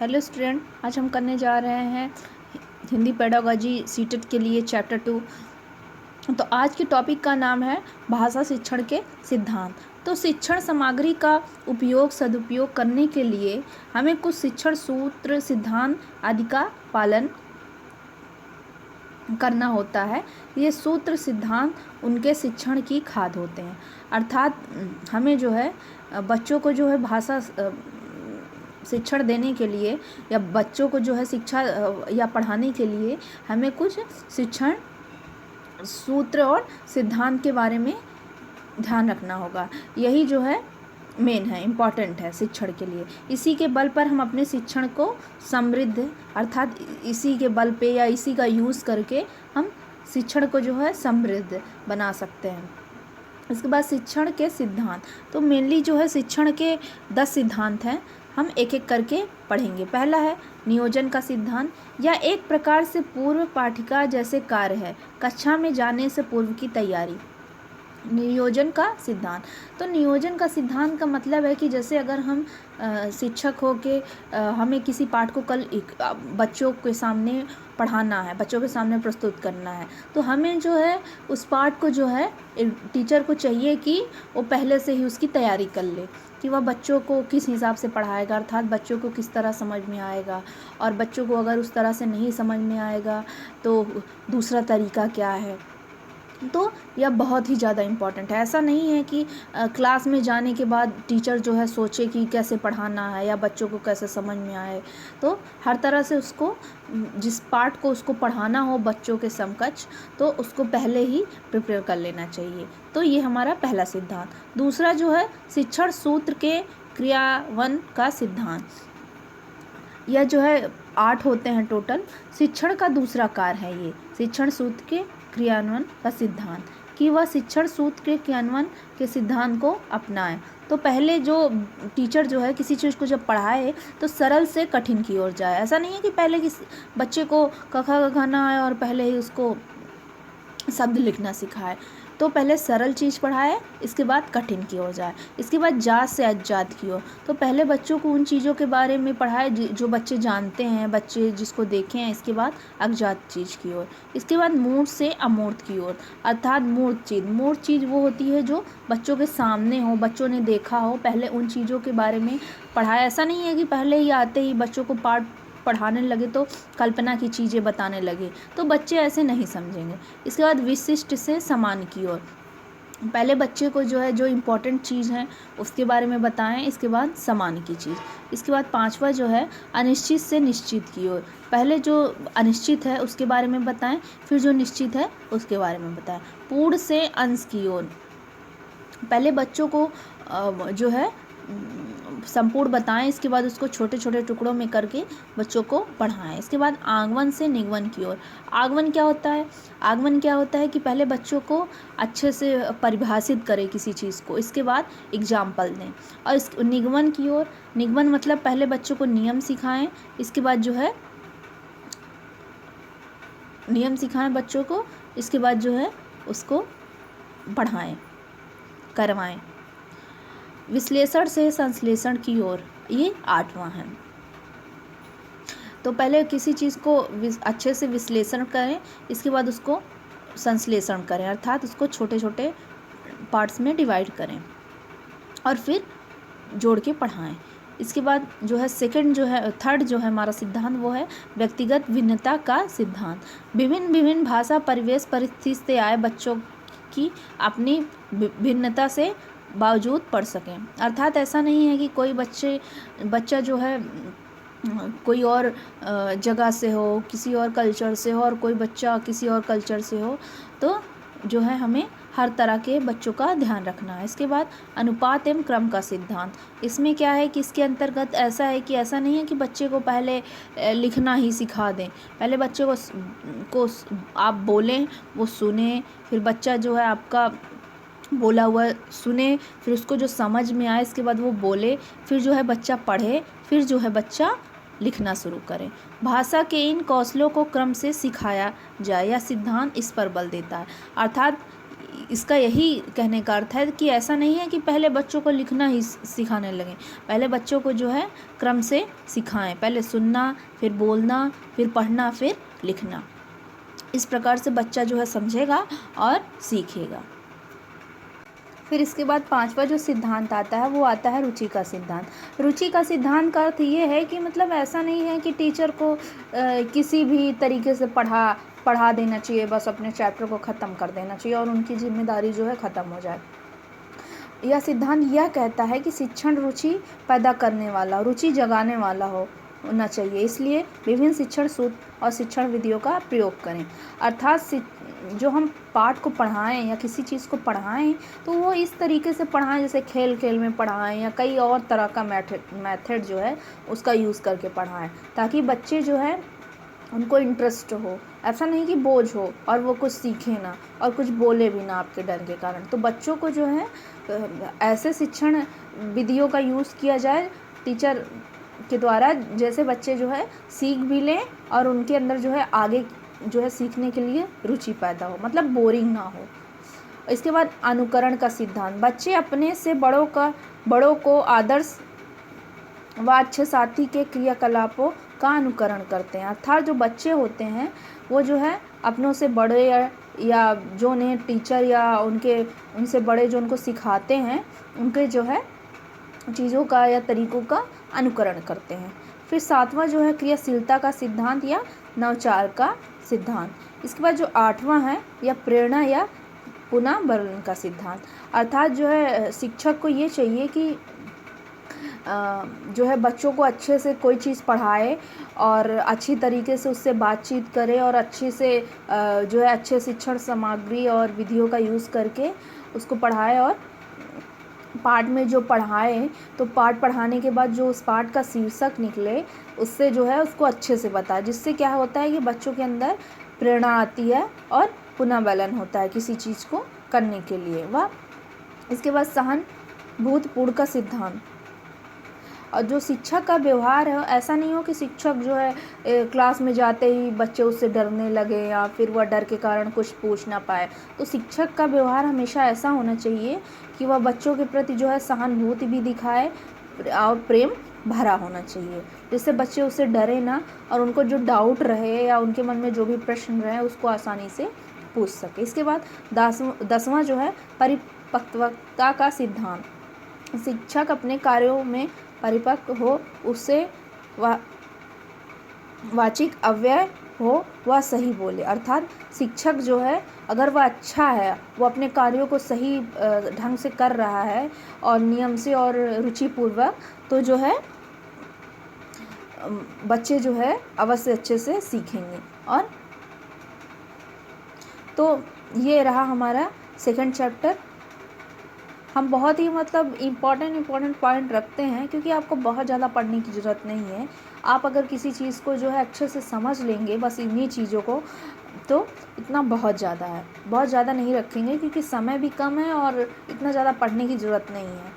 Hello student, आज हम करने जा रहे हैं हिंदी पेडागोजी सीटेट के लिए चैप्टर 2। तो आज के टॉपिक का नाम है भाषा शिक्षण के सिद्धांत। तो शिक्षण सामग्री का उपयोग सदुपयोग करने के लिए हमें कुछ शिक्षण सूत्र सिद्धांत आदि का पालन करना होता है। ये सूत्र सिद्धांत उनके शिक्षण की खाद होते हैं। अर्थात हमें जो है बच्चों को जो है भाषा शिक्षण देने के लिए या बच्चों को जो है शिक्षा या पढ़ाने के लिए हमें कुछ शिक्षण सूत्र और सिद्धांत के बारे में ध्यान रखना होगा। यही जो है मेन है, इम्पॉर्टेंट है शिक्षण के लिए। इसी के बल पर हम अपने शिक्षण को समृद्ध, अर्थात इसी के बल पे या इसी का यूज़ करके हम शिक्षण को जो है समृद्ध बना सकते हैं। इसके बाद शिक्षण के सिद्धांत, तो मेनली जो है शिक्षण के 10 सिद्धांत हैं। हम एक एक करके पढ़ेंगे। पहला है नियोजन का सिद्धांत, या एक प्रकार से पूर्व पाठिका जैसे कार्य है, कक्षा में जाने से पूर्व की तैयारी। नियोजन का सिद्धांत, तो नियोजन का सिद्धांत का मतलब है कि जैसे अगर हम शिक्षक हो के हमें किसी पाठ को कल बच्चों के सामने पढ़ाना है, बच्चों के सामने प्रस्तुत करना है, तो हमें जो है उस पाठ को जो है टीचर को चाहिए कि वो पहले से ही उसकी तैयारी कर ले कि वह बच्चों को किस हिसाब से पढ़ाएगा, अर्थात बच्चों को किस तरह समझ में आएगा, और बच्चों को अगर उस तरह से नहीं समझ में आएगा तो दूसरा तरीका क्या है। तो यह बहुत ही ज़्यादा इम्पॉर्टेंट है। ऐसा नहीं है कि क्लास में जाने के बाद टीचर जो है सोचे कि कैसे पढ़ाना है या बच्चों को कैसे समझ में आए। तो हर तरह से उसको, जिस पार्ट को उसको पढ़ाना हो बच्चों के समकक्ष, तो उसको पहले ही प्रिपेयर कर लेना चाहिए। तो ये हमारा पहला सिद्धांत। दूसरा जो है शिक्षण सूत्र के क्रियान्वयन का सिद्धांत। यह जो है 8 होते हैं टोटल। शिक्षण का दूसरा कार्य है ये शिक्षण सूत्र के क्रियान्वयन का सिद्धांत, कि वह शिक्षण सूत्र के क्रियान्वयन के सिद्धांत को अपनाएं। तो पहले जो टीचर जो है किसी चीज़ को जब पढ़ाए तो सरल से कठिन की ओर जाए। ऐसा नहीं है कि पहले किस बच्चे को क ख ग घ ना आए और पहले ही उसको शब्द लिखना सिखाए। तो पहले सरल चीज़ पढ़ाए, इसके बाद कठिन की ओर जाए, इसके बाद जात से अजात की ओर। तो पहले बच्चों को उन चीज़ों के बारे में पढ़ाए जो बच्चे जानते हैं, बच्चे जिसको देखे हैं, इसके बाद अज्ञात चीज़ की ओर, इसके बाद मूर्त से अमूर्त की ओर। अर्थात मूर्त चीज़ वो होती है जो बच्चों के सामने हो, बच्चों ने देखा हो, पहले उन चीज़ों के बारे में पढ़ाया। ऐसा नहीं है कि पहले ही आते ही बच्चों को पाठ पढ़ाने लगे तो कल्पना की चीज़ें बताने लगे, तो बच्चे ऐसे नहीं समझेंगे। इसके बाद विशिष्ट से समान की ओर, पहले बच्चे को जो है जो इम्पोर्टेंट चीज़ है उसके बारे में बताएं, इसके बाद समान की चीज़। इसके बाद 5वां जो है अनिश्चित से निश्चित की ओर, पहले जो अनिश्चित है उसके बारे में बताएं, फिर जो निश्चित है उसके बारे में बताएं। पूर्ण से अंश की ओर, पहले बच्चों को जो है संपूर्ण बताएं, इसके बाद उसको छोटे छोटे टुकड़ों में करके बच्चों को पढ़ाएं। इसके बाद आगमन से निगमन की ओर। आगमन क्या होता है? आगमन क्या होता है कि पहले बच्चों को अच्छे से परिभाषित करें किसी चीज़ को, इसके बाद एग्जाम्पल दें। और इस निगमन की ओर, निगमन मतलब पहले बच्चों को नियम सिखाएं, इसके बाद जो है नियम सिखाएं बच्चों को, इसके बाद जो है उसको पढ़ाएं, करवाएं। विश्लेषण से संश्लेषण की ओर, ये 8वां है। तो पहले किसी चीज़ को अच्छे से विश्लेषण करें, इसके बाद उसको संश्लेषण करें, अर्थात उसको छोटे छोटे पार्ट्स में डिवाइड करें और फिर जोड़ के पढ़ाएं। इसके बाद जो है थर्ड जो है हमारा सिद्धांत, वो है व्यक्तिगत भिन्नता का सिद्धांत। विभिन्न भाषा परिवेश परिस्थिति से आए बच्चों की अपनी भिन्नता से बावजूद पढ़ सकें। अर्थात ऐसा नहीं है कि कोई बच्चा जो है कोई और जगह से हो, किसी और कल्चर से हो, और कोई बच्चा किसी और कल्चर से हो, तो जो है हमें हर तरह के बच्चों का ध्यान रखना है। इसके बाद अनुपात एवं क्रम का सिद्धांत, इसमें क्या है कि इसके अंतर्गत ऐसा है कि ऐसा नहीं है कि बच्चे को पहले लिखना ही सिखा दें। पहले बच्चे को आप बोलें, वो सुने, फिर बच्चा जो है आपका बोला हुआ सुने, फिर उसको जो समझ में आए इसके बाद वो बोले, फिर जो है बच्चा पढ़े, फिर जो है बच्चा लिखना शुरू करें। भाषा के इन कौशलों को क्रम से सिखाया जाए, यह सिद्धांत इस पर बल देता है। अर्थात इसका यही कहने का अर्थ है कि ऐसा नहीं है कि पहले बच्चों को लिखना ही सिखाने लगें, पहले बच्चों को जो है क्रम से सिखाएं, पहले सुनना, फिर बोलना, फिर पढ़ना, फिर लिखना। इस प्रकार से बच्चा जो है समझेगा और सीखेगा। फिर इसके बाद 5वां जो सिद्धांत आता है वो आता है रुचि का सिद्धांत। रुचि का सिद्धांत का अर्थ ये है कि मतलब ऐसा नहीं है कि टीचर को किसी भी तरीके से पढ़ा देना चाहिए, बस अपने चैप्टर को ख़त्म कर देना चाहिए और उनकी जिम्मेदारी जो है ख़त्म हो जाए। यह सिद्धांत यह कहता है कि शिक्षण रुचि पैदा करने वाला, रुचि जगाने वाला होना चाहिए, इसलिए विभिन्न शिक्षण सूत्र और शिक्षण विधियों का प्रयोग करें। अर्थात जो हम पाठ को पढ़ाएं या किसी चीज़ को पढ़ाएं तो वो इस तरीके से पढ़ाएं जैसे खेल खेल में पढ़ाएं या कई और तरह का मेथड जो है उसका यूज़ करके पढ़ाएं, ताकि बच्चे जो है उनको इंटरेस्ट हो, ऐसा नहीं कि बोझ हो और वो कुछ सीखे ना और कुछ बोले भी ना आपके डर के कारण। तो बच्चों को जो है ऐसे शिक्षण विधियों का यूज़ किया जाए टीचर के द्वारा, जैसे बच्चे जो है सीख भी लें और उनके अंदर जो है आगे जो है सीखने के लिए रुचि पैदा हो, मतलब बोरिंग ना हो। इसके बाद अनुकरण का सिद्धांत। बच्चे अपने से बड़ों को आदर्श व अच्छे साथी के क्रियाकलापों का अनुकरण करते हैं। अर्थात जो बच्चे होते हैं वो जो है अपनों से बड़े या जो उन्हें टीचर या उनसे बड़े जो उनको सिखाते हैं उनके जो है चीज़ों का या तरीक़ों का अनुकरण करते हैं। फिर 7वां जो है क्रियाशीलता का सिद्धांत या नवाचार का सिद्धांत। इसके बाद जो 8वां है या प्रेरणा या पुनर्बलन का सिद्धांत। अर्थात जो है शिक्षक को ये चाहिए कि जो है बच्चों को अच्छे से कोई चीज़ पढ़ाए और अच्छी तरीके से उससे बातचीत करे और अच्छे से जो है अच्छे शिक्षण सामग्री और विधियों का यूज़ करके उसको पढ़ाए और पाठ में जो पढ़ाए तो पाठ पढ़ाने के बाद जो उस पाठ का शीर्षक निकले उससे जो है उसको अच्छे से बताए, जिससे क्या होता है कि बच्चों के अंदर प्रेरणा आती है और पुनर्बलन होता है किसी चीज़ को करने के लिए। वह इसके बाद सहानुभूतिपूर्ण का सिद्धांत। और जो शिक्षक का व्यवहार है ऐसा नहीं हो कि शिक्षक जो है क्लास में जाते ही बच्चे उससे डरने लगे या फिर वह डर के कारण कुछ पूछ ना पाए। तो शिक्षक का व्यवहार हमेशा ऐसा होना चाहिए कि वह बच्चों के प्रति जो है सहानुभूति भी दिखाए और प्रेम भरा होना चाहिए, जिससे बच्चे उससे डरे ना और उनको जो डाउट रहे या उनके मन में जो भी प्रश्न रहे उसको आसानी से पूछ सके। इसके बाद 10वां जो है परिपक्वता का सिद्धांत। शिक्षक अपने कार्यों में परिपक्व हो, उससे वाचिक अव्यय हो, वह सही बोले। अर्थात शिक्षक जो है अगर वह अच्छा है, वो अपने कार्यों को सही ढंग से कर रहा है और नियम से और रुचिपूर्वक, तो जो है बच्चे जो है अवश्य अच्छे से सीखेंगे। और तो ये रहा हमारा सेकंड चैप्टर। हम बहुत ही मतलब इम्पॉर्टेंट पॉइंट रखते हैं क्योंकि आपको बहुत ज़्यादा पढ़ने की ज़रूरत नहीं है। आप अगर किसी चीज़ को जो है अच्छे से समझ लेंगे बस इन्हीं चीज़ों को, तो इतना बहुत ज़्यादा है, बहुत ज़्यादा नहीं रखेंगे क्योंकि समय भी कम है और इतना ज़्यादा पढ़ने की ज़रूरत नहीं है।